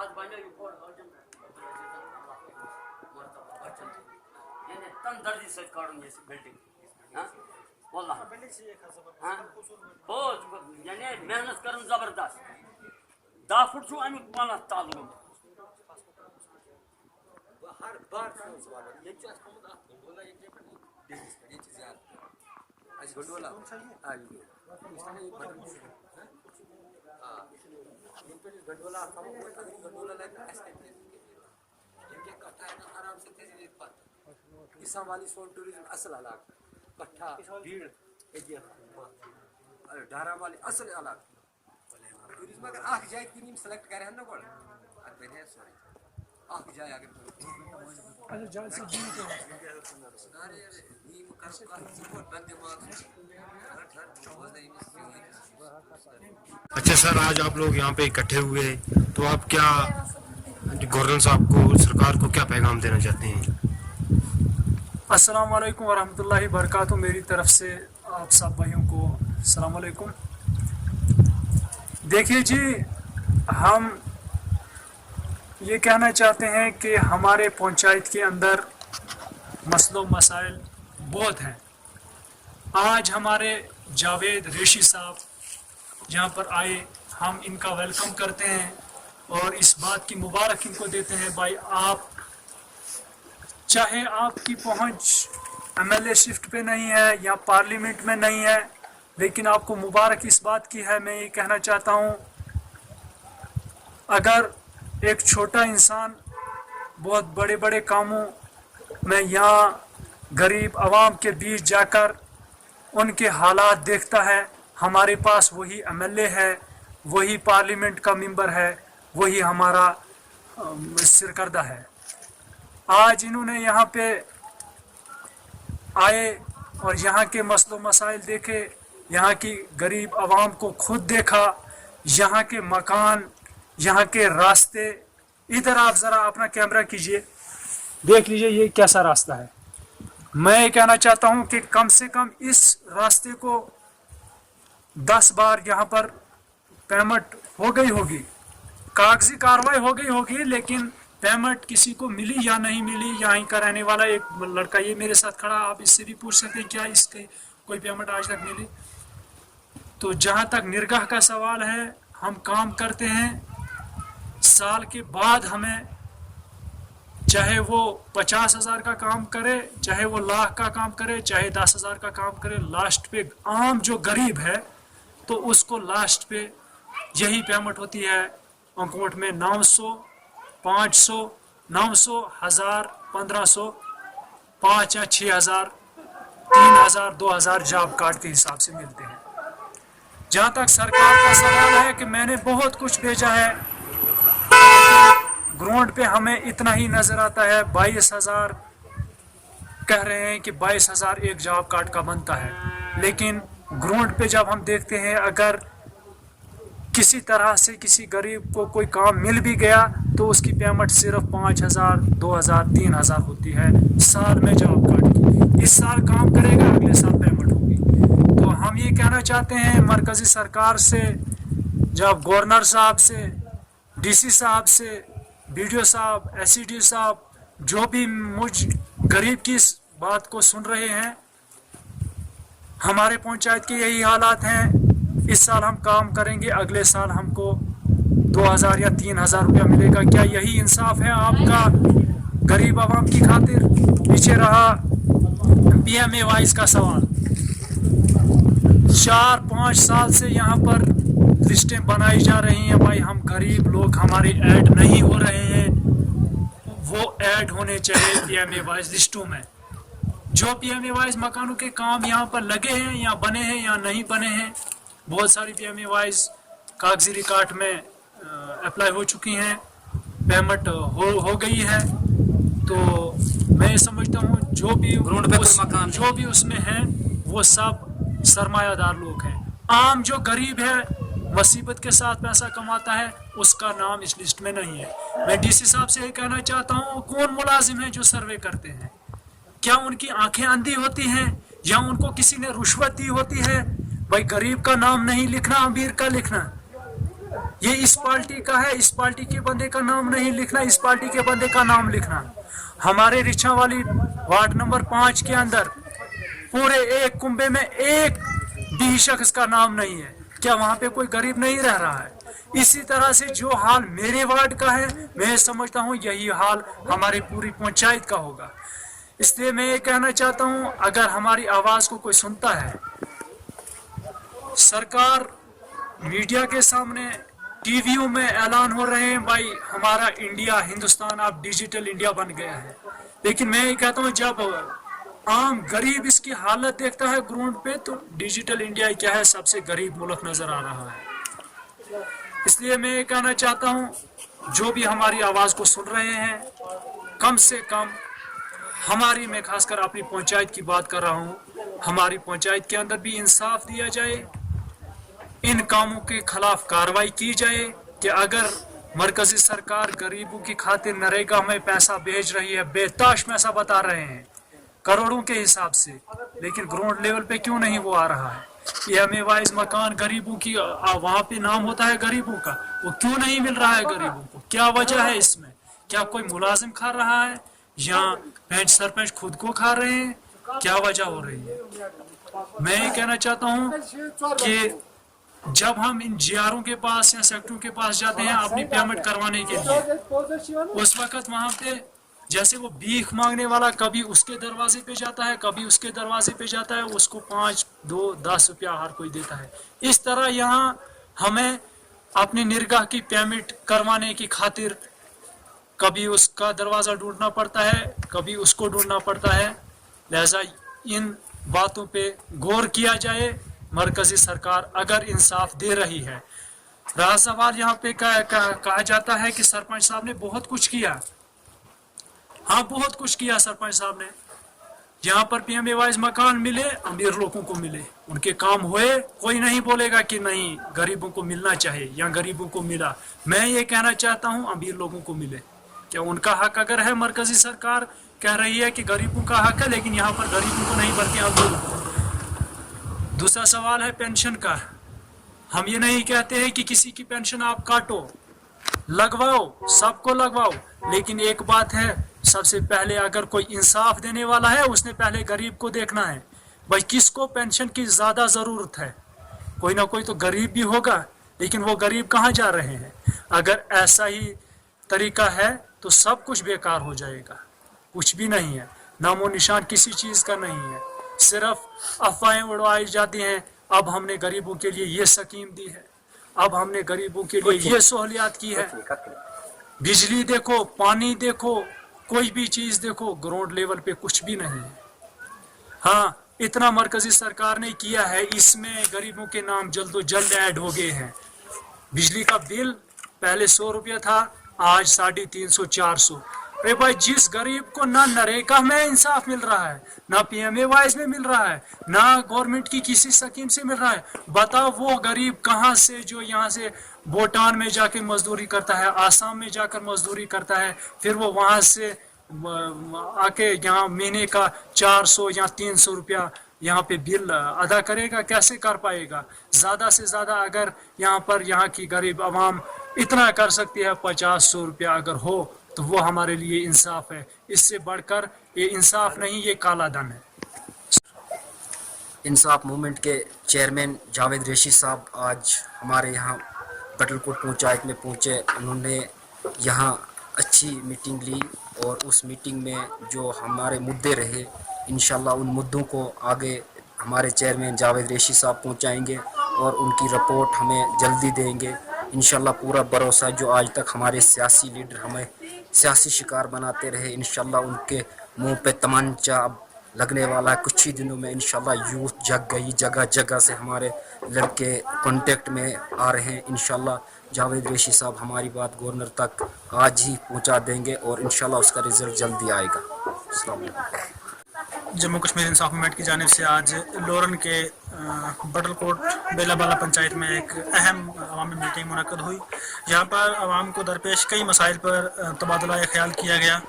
आज बनो ये बोर्ड अर्जन यानी तन दर्दी से काढून ये बिल्डिंग हां والله बिल्डिंग से एक हां बहुत यानी मेहनत करन जबरदस्त 10 फुट छु अमिक पालत तालुक हर बार वाला ये चीज कम बोला ये चीज यार आज गंडोला हां ये गंडोला गंडोला लाइक इनके कट्ठा है ना आराम से तेजी पात इसा वाली सोन टूरिज्म असल इलाका कट्ठा भीड़ एरिया डारा वाली असल इलाका टूरिज्म अगर आख जाए कि नीम सेलेक्ट करे हम ना कोड आज पहले सॉरी आख जाए अगर अच्छा जाए से जी के अरे नीम कर का सपोर्ट बंद दिमाग अच्छा सर, आज आप लोग यहाँ पे इकट्ठे हुए तो आप क्या गवर्नर साहब को, सरकार को क्या पैगाम देना चाहते हैं? अस्सलाम वालेकुम वरहमतुल्लाहि वबरकातुहू। मेरी तरफ से आप सब भाइयों को अस्सलाम वालेकुम। देखिए जी, हम ये कहना चाहते हैं कि हमारे पंचायत के अंदर मसलों मसाइल बहुत हैं। आज हमारे जावेद रेशी साहब यहाँ पर आए, हम इनका वेलकम करते हैं और इस बात की मुबारक इनको देते हैं, भाई आप चाहे आपकी पहुँच एमएलए शिफ्ट पे नहीं है या पार्लियामेंट में नहीं है, लेकिन आपको मुबारक इस बात की है। मैं ये कहना चाहता हूँ, अगर एक छोटा इंसान बहुत बड़े बड़े कामों में यहाँ गरीब आवाम के बीच जाकर उनके हालात देखता है, हमारे पास वही एमएलए है, वही पार्लियामेंट का मेंबर है, वही हमारा सरकर्दा है। आज इन्होंने यहाँ पे आए और यहाँ के मसलो मसाइल देखे, यहाँ की गरीब आवाम को खुद देखा, यहाँ के मकान, यहाँ के रास्ते। इधर आप ज़रा अपना कैमरा कीजिए, देख लीजिए ये कैसा रास्ता है। मैं कहना चाहता हूँ कि कम से कम इस रास्ते को 10 बार यहाँ पर पेमेंट हो गई होगी, कागजी कार्रवाई हो गई होगी, लेकिन पेमेंट किसी को मिली या नहीं मिली। यहाँ का रहने वाला एक लड़का ये मेरे साथ खड़ा, आप इससे भी पूछ सकते हैं क्या इसके कोई पेमेंट आज तक मिली। तो जहाँ तक निरगाह का सवाल है, हम काम करते हैं, साल के बाद हमें चाहे वो 50,000 का काम करे, चाहे वो लाख का काम करे, चाहे 10,000 का काम करे, लास्ट पे आम जो गरीब है तो उसको लास्ट पे यही पेमेंट होती है अकाउंट में 900, 500, 900, 1000, 1500, 5 या 6,000, 3,000, 2,000 जॉब कार्ड के हिसाब से मिलते हैं। जहाँ तक सरकार का सवाल है कि मैंने बहुत कुछ भेजा है, ग्राउंड पे हमें इतना ही नज़र आता है। 22,000 कह रहे हैं कि 22,000 एक जॉब कार्ड का बनता है, लेकिन ग्राउंड पे जब हम देखते हैं, अगर किसी तरह से किसी गरीब को कोई काम मिल भी गया तो उसकी पेमेंट सिर्फ 5,000, 2,000, 3,000 होती है साल में जॉब कार्ड की। इस साल काम करेगा, अगले साल पेमेंट होगी। तो हम ये कहना चाहते हैं मरकज़ी सरकार से, जब गवर्नर साहब से, डीसी साहब से, बीडीओ साहब, एससीडी साहब, जो भी मुझ गरीब की इस बात को सुन रहे हैं, हमारे पंचायत के यही हालात हैं। इस साल हम काम करेंगे, अगले साल हमको 2,000 या 3,000 रुपया मिलेगा। क्या यही इंसाफ है आपका गरीब आवाम की खातिर? पीछे रहा PMAY का सवाल। 4-5 साल से यहाँ पर लिस्टें बनाई जा रही हैं, भाई हम गरीब लोग, हमारे ऐड नहीं हो रहे हैं, वो ऐड होने चाहिए PMAY लिस्टों में। जो PMAY मकानों के काम यहाँ पर लगे हैं या बने हैं या नहीं बने हैं, बहुत सारी PMAY कागजी रिकॉर्ड में अप्लाई हो चुकी हैं, पेमेंट हो गई है। तो मैं समझता हूँ जो भी उसमें हैं वो सब सरमायादार लोग हैं। आम जो गरीब है, मुसीबत के साथ पैसा कमाता है, उसका नाम इस लिस्ट में नहीं है। मैं डीसी साहब से ये कहना चाहता हूँ, कौन मुलाजिम है जो सर्वे करते हैं? क्या उनकी आंखें अंधी होती हैं या उनको किसी ने रुश्वत दी होती है? भाई गरीब का नाम नहीं लिखना, अमीर का लिखना। ये इस पार्टी का है, इस पार्टी के बंदे का नाम नहीं लिखना, इस पार्टी के बंदे का नाम लिखना। हमारे रिछा वाली वार्ड नंबर 5 के अंदर पूरे एक कुंबे में एक भी शख्स का नाम नहीं है। क्या वहां पे कोई गरीब नहीं रह रहा है? इसी तरह से जो हाल मेरे वार्ड का है, मैं समझता हूँ यही हाल हमारी पूरी पंचायत का होगा। इसलिए मैं ये कहना चाहता हूँ, अगर हमारी आवाज को कोई सुनता है, सरकार मीडिया के सामने टीवीओ में ऐलान हो रहे हैं, भाई हमारा इंडिया, हिंदुस्तान अब डिजिटल इंडिया बन गया है। लेकिन मैं ये कहता हूँ, जब आम गरीब इसकी हालत देखता है ग्राउंड पे, तो डिजिटल इंडिया क्या है, सबसे गरीब मुल्क नजर आ रहा है। इसलिए मैं ये कहना चाहता हूँ, जो भी हमारी आवाज को सुन रहे हैं, कम से कम हमारी, मैं खासकर अपनी पंचायत की बात कर रहा हूँ, हमारी पंचायत के अंदर भी इंसाफ दिया जाए, इन कामों के खिलाफ कार्रवाई की जाए कि अगर मरकजी सरकार गरीबों की खातिर नरेगा में पैसा भेज रही है, बेताश पैसा बता रहे हैं करोड़ों के हिसाब से, लेकिन ग्राउंड लेवल पे क्यों नहीं वो आ रहा है? PMAY वाइज मकान गरीबों की, वहाँ पे नाम होता है गरीबों का, वो क्यों नहीं मिल रहा है गरीबों को? क्या वजह है इसमें? क्या कोई मुलाजिम खा रहा है या पंच सरपंच खुद को खा रहे हैं? क्या वजह हो रही है? मैं ये कहना चाहता हूँ कि जब हम इन GRO के पास या सेक्टरों के पास जाते हैं अपनी पेमेंट करवाने के लिए, उस वक्त वहां पे जैसे वो भीख मांगने वाला कभी उसके दरवाजे पे जाता है, कभी उसके दरवाजे पे जाता है, उसको 5, 2, 10 रुपया हर कोई देता है। इस तरह यहाँ हमें अपनी निरगाह की पेमेंट करवाने की खातिर कभी उसका दरवाजा ढूंढना पड़ता है, कभी उसको ढूंढना पड़ता है। लिहाजा इन बातों पे गौर किया जाए। मरकजी सरकार अगर इंसाफ दे रही है, रहा सवाल यहाँ पे कहा जाता है कि सरपंच साहब ने बहुत कुछ किया। हाँ, बहुत कुछ किया सरपंच साहब ने। यहाँ पर PMAY वाइज मकान मिले, अमीर लोगों को मिले, उनके काम हुए। कोई नहीं बोलेगा कि नहीं गरीबों को मिलना चाहिए या गरीबों को मिला। मैं ये कहना चाहता हूँ अमीर लोगों को मिले। क्या उनका हक अगर है, मरकजी सरकार कह रही है कि गरीबों का हक है, लेकिन यहाँ पर गरीबों को नहीं बल्कि अमीरों को। दूसरा सवाल है पेंशन का। हम ये नहीं कहते हैं कि किसी की पेंशन आप काटो, लगवाओ, सबको लगवाओ, लेकिन एक बात है, सबसे पहले अगर कोई इंसाफ देने वाला है, उसने पहले गरीब को देखना है। भाई किसको पेंशन की ज्यादा जरूरत है? कोई ना कोई तो गरीब भी होगा, लेकिन वो गरीब कहाँ जा रहे हैं? अगर ऐसा ही तरीका है तो सब कुछ बेकार हो जाएगा, कुछ भी नहीं है, नामो निशान किसी चीज का नहीं है, सिर्फ अफवाहें उड़ाई जाती हैं। अब हमने गरीबों के लिए ये स्कीम दी है, अब हमने गरीबों के लिए ये सहूलियात की है। बिजली देखो, पानी देखो, कोई भी चीज देखो, ग्राउंड लेवल पे कुछ भी नहीं है। हाँ, इतना मरकजी सरकार ने किया है, इसमें गरीबों के नाम जल्दो जल्द ऐड हो गए हैं। बिजली का बिल पहले 100 रुपया था, आज 350, 400। अरे भाई, जिस गरीब को ना नरेगा में इंसाफ मिल रहा है, ना PMAY वाइज में मिल रहा है, ना गवर्नमेंट की किसी स्कीम से मिल रहा है, बताओ वो गरीब कहाँ से, जो यहाँ से भूटान में जाके मजदूरी करता है, आसाम में जाकर मजदूरी करता है, फिर वो वहाँ से आके यहाँ महीने का 400 या 300 रुपया यहाँ पे बिल अदा करेगा? कैसे कर पाएगा? ज़्यादा से ज़्यादा अगर यहाँ पर यहाँ की गरीब आवाम इतना कर सकती है, 50-100 रुपया अगर हो, तो वो हमारे लिए इंसाफ है। इससे बढ़कर ये इंसाफ नहीं, ये काला धन है। इंसाफ मूवमेंट के चेयरमैन जावेद रेशी साहब आज हमारे यहाँ बटलकोट पंचायत में पहुँचे। उन्होंने यहाँ अच्छी मीटिंग ली और उस मीटिंग में जो हमारे मुद्दे रहे, इंशाल्लाह उन मुद्दों को आगे हमारे चेयरमैन जावेद रेशी साहब पहुँचाएंगे और उनकी रिपोर्ट हमें जल्दी देंगे। इंशाल्लाह पूरा भरोसा, जो आज तक हमारे सियासी लीडर हमें सियासी शिकार बनाते रहे, इंशाल्लाह उनके मुंह पे तमंचा अब लगने वाला है। कुछ ही दिनों में इंशाल्लाह यूथ जग गई, जगह जगह से हमारे लड़के कांटेक्ट में आ रहे हैं। इंशाल्लाह जावेद रेशी साहब हमारी बात गवर्नर तक आज ही पहुंचा देंगे और इंशाल्लाह उसका रिजल्ट जल्दी आएगा। अस्सलाम वालेकुम। जम्मू कश्मीर इंसाफ मूवमेंट की जानिब से आज लोरन के बटलकोट बेलाबाला पंचायत में एक अहम अवामी मीटिंग मुनक्कद हुई। यहाँ पर आवाम को दरपेश कई मसाइल पर तबादला ख्याल किया गया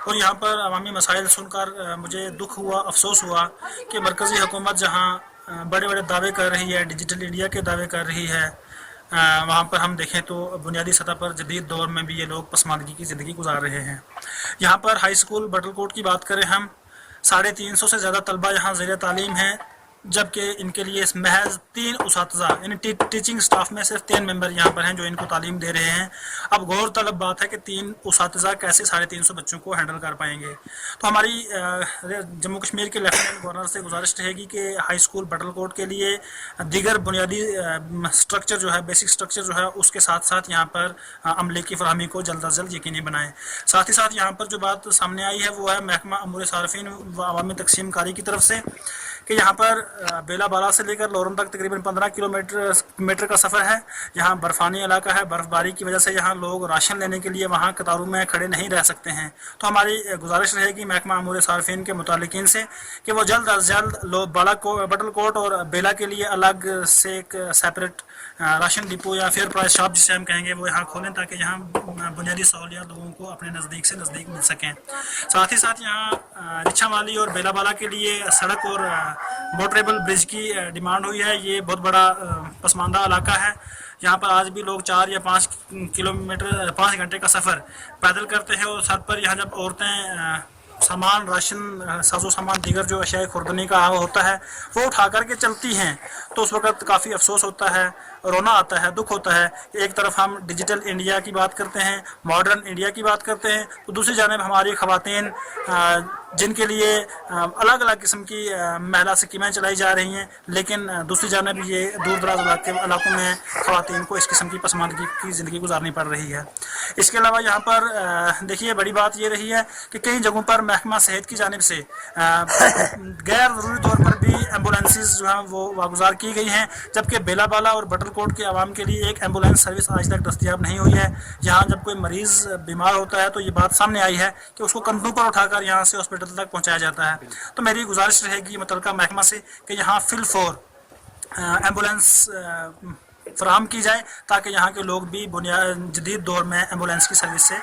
और यहाँ पर अवामी मसाइल सुनकर मुझे दुख हुआ, अफसोस हुआ कि मरकज़ी हुकूमत जहाँ बड़े बड़े दावे कर रही है, डिजिटल इंडिया के दावे कर रही है, वहाँ पर हम देखें तो बुनियादी सतह पर जदीद दौर में भी ये लोग पसमानदगी की ज़िंदगी गुजार रहे हैं। यहाँ पर हाई स्कूल बटलकोट की बात करें हम, 350 से ज़्यादा तलबा यहाँ ज़ेर तालीम हैं, जबकि इनके लिए महज 3 उसातिज़ा यानी टीचिंग स्टाफ में सिर्फ 3 मेंबर यहाँ पर हैं जो इनको तालीम दे रहे हैं। अब गौर तलब बात है कि 3 उसातिज़ा कैसे 350 बच्चों को हैंडल कर पाएंगे। तो हमारी जम्मू कश्मीर के लेफ्टिनेंट गवर्नर से गुजारिश रहेगी कि हाई स्कूल बटलकोट के लिए दीगर बुनियादी स्ट्रक्चर जो है, बेसिक स्ट्रक्चर जो है, उसके साथ साथ यहाँ पर अमले की फरहमी को जल्द अज जल्द यकीनी बनाएं। साथ ही साथ यहाँ पर जो बात सामने आई है वो है महकमा अमूर सारफीन व अवामी तकसीम कारी की तरफ से कि यहाँ पर बेला बाला से लेकर लोरन तक तकरीबन 15 किलोमीटर का सफ़र है। यहाँ बर्फ़ानी इलाका है, बर्फ़बारी की वजह से यहाँ लोग राशन लेने के लिए वहाँ कतारों में खड़े नहीं रह सकते हैं। तो हमारी गुजारिश रहेगी महकमा अमूर सारफीन के मुतालिकीन से कि वो जल्द अज जल्द बटलकोट और बेला के लिए अलग से एक सेपरेट राशन डिपो या फेयर प्राइस शॉप जिसे हम कहेंगे वो यहाँ खोलें, ताकि यहाँ बुनियादी सहूलियात लोगों को अपने नज़दीक से नज़दीक मिल सकें। साथ ही साथ यहाँ रिछा वाली और बेला बाला के लिए सड़क और मोटरेबल ब्रिज की डिमांड हुई है। ये बहुत बड़ा पसमानदा इलाका है। यहाँ पर आज भी लोग 4 या 5 किलोमीटर 5 घंटे का सफ़र पैदल करते हैं और सर पर यहाँ जब औरतें सामान, राशन, साजो सामान, दीगर जो अशिया खुर्दनी का होता है वो उठा करके चलती हैं, तो उस वक़्त काफ़ी अफसोस होता है, रोना आता है, दुख होता है कि एक तरफ हम डिजिटल इंडिया की बात करते हैं, मॉडर्न इंडिया की बात करते हैं, तो दूसरी जानिब हमारी ख़वातीन जिनके लिए अलग अलग किस्म की महिला स्कीमें चलाई जा रही हैं, लेकिन दूसरी जानिब ये दूर दराज इलाकों में ख़वातीन को इस किस्म की पसमानदगी की ज़िंदगी गुजारनी पड़ रही है। इसके अलावा यहाँ पर देखिए बड़ी बात ये रही है कि कई जगहों पर महकमा सेहत की जानिब से गैर ज़रूरी तौर पर भी एम्बुलेंसेस जो हैं वो वागुजार की गई हैं, जबकि बेला बाला और बटलकोट के आवाम के लिए एक एम्बुलेंस सर्विस आज तक दस्तयाब नहीं हुई है। यहाँ जब कोई मरीज़ बीमार होता है तो ये बात सामने आई है कि उसको कंधों पर उठाकर यहाँ से हॉस्पिटल तक पहुँचाया जाता है। तो मेरी गुजारिश रहेगी मुतल्लिका महकमा से कि यहाँ फिल-फॉर एम्बुलेंस फराहम की जाए, ताकि यहाँ के लोग भी जदीद दौर में एम्बुलेंस की सर्विस से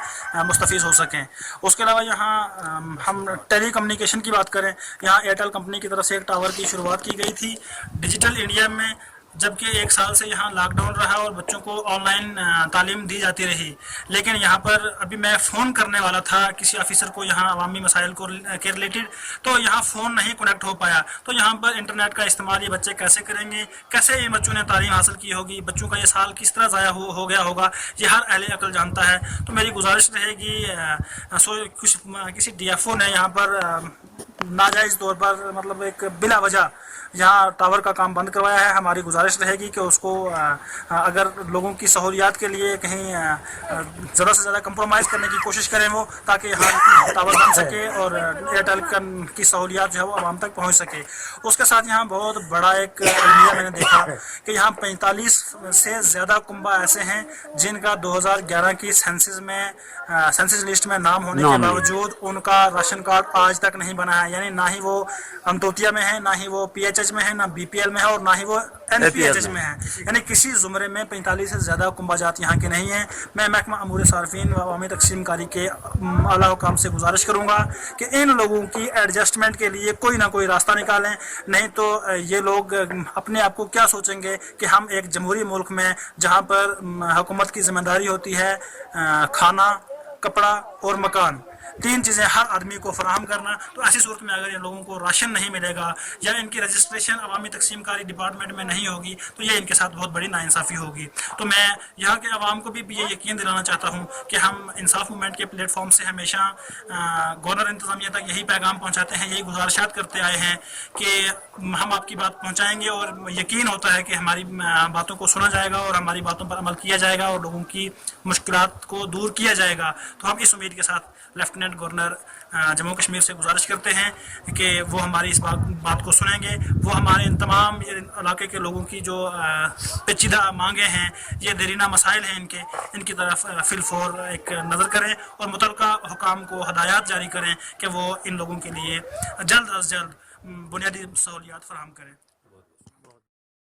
मुस्तफ़ीज़ हो सकें। उसके अलावा यहाँ हम टेली कम्युनिकेशन की बात करें, यहाँ एयरटेल कंपनी की तरफ से एक टावर की शुरुआत की गई थी डिजिटल इंडिया में, जबकि 1 साल से यहाँ लॉकडाउन रहा और बच्चों को ऑनलाइन तालीम दी जाती रही। लेकिन यहाँ पर अभी मैं फ़ोन करने वाला था किसी ऑफिसर को यहाँ अवामी मसाइल के रिलेटेड, तो यहाँ फ़ोन नहीं कनेक्ट हो पाया। तो यहाँ पर इंटरनेट का इस्तेमाल ये बच्चे कैसे करेंगे, कैसे ये बच्चों ने तालीम हासिल की होगी, बच्चों का ये साल किस तरह ज़ाया हो गया होगा, ये हर अहले अकल जानता है। तो मेरी गुजारिश रहेगी किसी DFO ने यहाँ पर नाजायज़ तौर पर मतलब एक बिला वजह यहाँ टावर का काम बंद करवाया है। हमारी गुजारिश रहेगी कि उसको अगर लोगों की सहूलियात के लिए कहीं ज़्यादा से ज़्यादा कंप्रोमाइज़ करने की कोशिश करें वो, ताकि यहाँ टावर बन सके और एयरटेल की सहूलियात जो है वो आवाम तक पहुँच सके। उसके साथ यहाँ बहुत बड़ा एक अलमिया मैंने देखा कि यहाँ 45 से ज़्यादा कुंबा ऐसे हैं जिनका 2011 की सेंसस लिस्ट में नाम होने के बावजूद उनका राशन कार्ड आज तक नहीं बना है। यानी ना ही वो अंतोतिया में है, ना ही वो PHH में है, ना BPL में है और ना ही वो NPHH में है। यानी किसी ज़ुमरे में 45 से ज़्यादा कुंबा जात यहाँ के नहीं हैं। मैं महकमा अमूर सारफीन व अवामी तकसीम कारी के आला हुकाम से गुजारिश करूँगा कि इन लोगों की एडजस्टमेंट के लिए कोई ना कोई रास्ता निकालें, नहीं तो ये लोग अपने आप को क्या सोचेंगे कि हम एक जमहूरी मुल्क में जहाँ पर हुकूमत की ज़िम्मेदारी होती है खाना, कपड़ा और मकान, 3 चीज़ें हर आदमी को फराहम करना, तो ऐसी सूरत में अगर इन लोगों को राशन नहीं मिलेगा या इनकी रजिस्ट्रेशन अवामी तकसीम कारी डिपार्टमेंट में नहीं होगी तो ये इनके साथ बहुत बड़ी नाइंसाफ़ी होगी। तो मैं यहाँ के अवाम को भी ये यकीन दिलाना चाहता हूँ कि हम इंसाफ मूवमेंट के प्लेटफॉर्म से हमेशा गवर्नर इंतज़ामिया तक यही पैगाम पहुँचाते हैं, यही गुजारिशात करते आए हैं कि हम आपकी बात पहुँचाएँगे और यकीन होता है कि हमारी बातों को सुना जाएगा और हमारी बातों पर अमल किया जाएगा और लोगों की मुश्किलात को दूर किया जाएगा। तो हम इस उम्मीद के साथ लेफ्टिनेंट गवर्नर जम्मू कश्मीर से गुजारिश करते हैं कि वो हमारी इस बात को सुनेंगे, वो हमारे इन तमाम इलाके के लोगों की जो पेचीदा मांगे हैं, ये देरीना मसाइल हैं, इनकी तरफ फिल-फॉर एक नज़र करें और मुतल्लिका हुकाम को हदायत जारी करें कि वो इन लोगों के लिए जल्द अज जल्द बुनियादी सहूलियात फराहम करें।